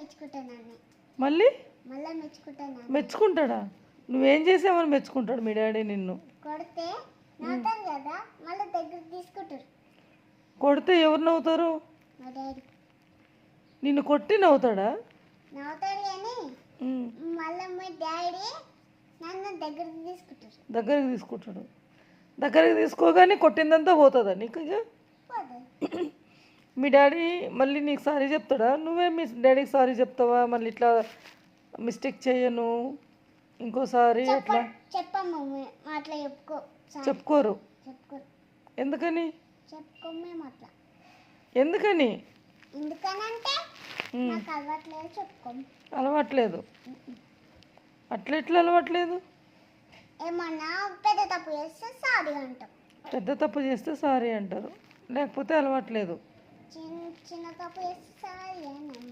మెచ్చుకుంటాను. మళ్ళీ మళ్ళీ మెచ్చుకుంటాను. మెచ్చుకుంటాడా? నువ్వేం చేసావని మెచ్చుకుంటాడు మీ డాడీ నిన్ను? కొడితే నవ్వుతారు కదా, మళ్ళీ దగ్గర తీసుకుంటారు. కొడితే ఎవరు నవ్వుతారు? మా డాడీ నిన్ను కొట్టి నవ్వుతాడా? నవ్వుతాడు కానీ మళ్ళీ మా డాడీ నన్ను దగ్గరికి తీసుకుంటారు. దగ్గరికి తీసుకుంటాడు. దగ్గరికి తీసుకోగానే కొట్టిందంతా పోతుందా నీకు? ఇక మీ డాడీ మళ్ళీ నీకు సారీ చెప్తాడా? నువ్వే మీ డాడీకి సారీ చెప్తావా? మళ్ళీ ఇట్లా మిస్టేక్ చేయను ఇంకోసారి అట్లా చెప్పము. అట్లా చెప్పుకోరు. చెప్పుకోరు. ఎందుకని? చెప్పుకోము మేము అట్లా. ఎందుకని? ఎందుకనంటే నాకు అలవాట్లేదు. చెప్పుకోము. అలవాట్లేదు? అట్లా ఎట్లా అలవాట్లేదు? ఏమన్నా పెద్ద తప్పు చేస్తే సారీ అంటాం. పెద్ద తప్పు చేస్తే సారీ అంటారు, లేకపోతే అలవాట్లేదు. చిన్న తప్పు చేస్తే సారీ అన్నాం.